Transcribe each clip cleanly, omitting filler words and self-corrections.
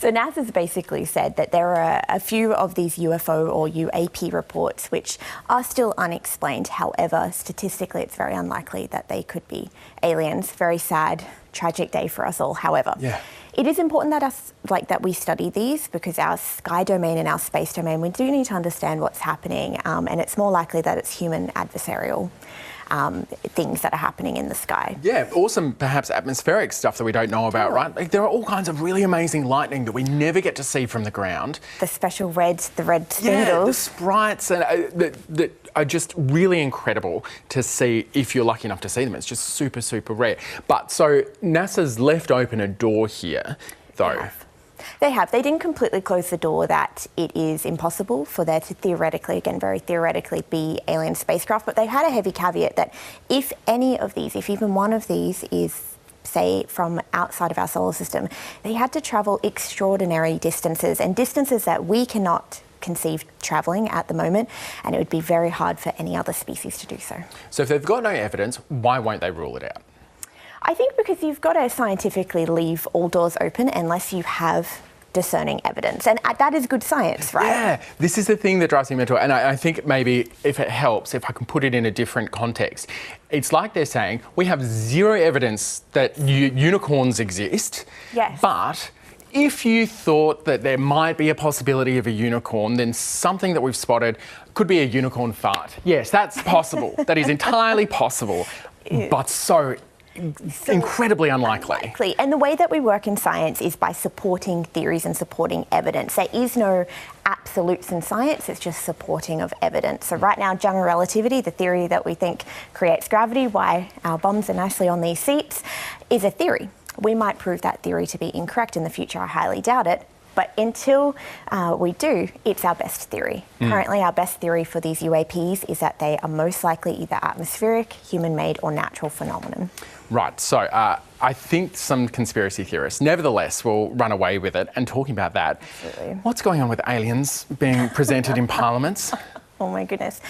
So NASA's basically said that there are a few of these UFO or UAP reports which are still unexplained. However, statistically, it's very unlikely that they could be aliens. Very sad, tragic day for us all. However, it is important that we study these, because our sky domain and our space domain, we do need to understand what's happening, and it's more likely that it's human adversarial things that are happening in the sky. Yeah, awesome, perhaps atmospheric stuff that we don't know about, right? Like, there are all kinds of really amazing lightning that we never get to see from the ground. The special reds, the red spindles. Yeah, the sprites and, that are just really incredible to see if you're lucky enough to see them. It's just super, super rare. But so NASA's left open a door here, though. They have. They didn't completely close the door that it is impossible for there to theoretically, again, very theoretically, be alien spacecraft, but they had a heavy caveat that if any of these, if even one of these is, say, from outside of our solar system, they had to travel extraordinary distances, and distances that we cannot conceive travelling at the moment, and it would be very hard for any other species to do so. So if they've got no evidence, why won't they rule it out? I think because you've got to scientifically leave all doors open unless you have discerning evidence, and that is good science, right? Yeah, this is the thing that drives me mental, and I think maybe if it helps, if I can put it in a different context, it's like they're saying we have zero evidence that unicorns exist, but if you thought that there might be a possibility of a unicorn, then something that we've spotted could be a unicorn fart. Yes, that's possible. That is entirely possible, but so incredibly unlikely. And the way that we work in science is by supporting theories and supporting evidence. There is no absolutes in science, it's just supporting of evidence. So right now, general relativity, the theory that we think creates gravity, why our bums are nicely on these seats, is a theory. We might prove that theory to be incorrect in the future. I highly doubt it. But until we do, it's our best theory. Currently, our best theory for these UAPs is that they are most likely either atmospheric, human-made, or natural phenomenon. Right, so I think some conspiracy theorists, nevertheless, will run away with it. And talking about that, what's going on with aliens being presented in parliaments? Oh my goodness.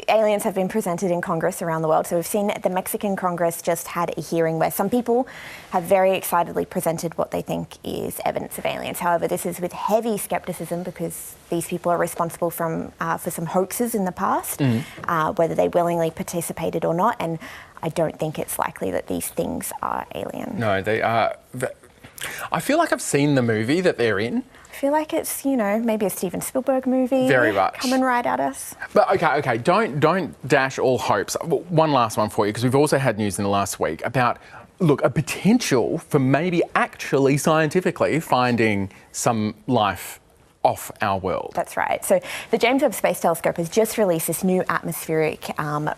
Aliens have been presented in Congress around the world. So we've seen the Mexican Congress just had a hearing where some people have very excitedly presented what they think is evidence of aliens. However, this is with heavy skepticism because these people are responsible for some hoaxes in the past, whether they willingly participated or not. And I don't think it's likely that these things are alien. No, they are. I feel like I've seen the movie that they're in. I feel like it's, maybe a Steven Spielberg movie. Very much. Coming right at us. But okay, don't dash all hopes. One last one for you, because we've also had news in the last week about, look, a potential for maybe actually scientifically finding some life off our world. That's right. So the James Webb Space Telescope has just released this new atmospheric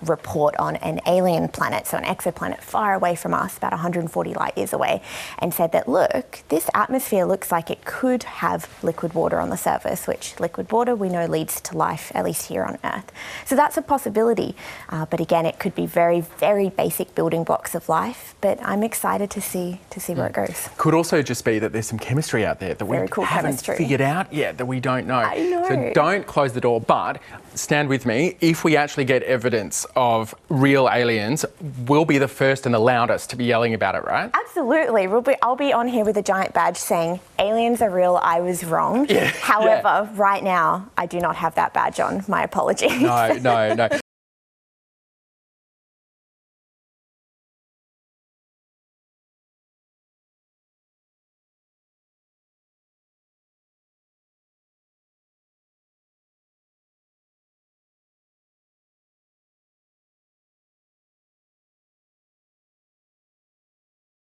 report on an alien planet, so an exoplanet far away from us, about 140 light years away, and said that, look, this atmosphere looks like it could have liquid water on the surface, which liquid water we know leads to life, at least here on Earth. So that's a possibility. But again, it could be very, very basic building blocks of life, but I'm excited to see where it goes. Could also just be that there's some chemistry out there that we haven't figured out yet, that we don't know. I know. So don't close the door, but stand with me. If we actually get evidence of real aliens, we'll be the first and the loudest to be yelling about it, right? Absolutely. I'll be on here with a giant badge saying, aliens are real, I was wrong. However, right now, I do not have that badge on. My apologies. No.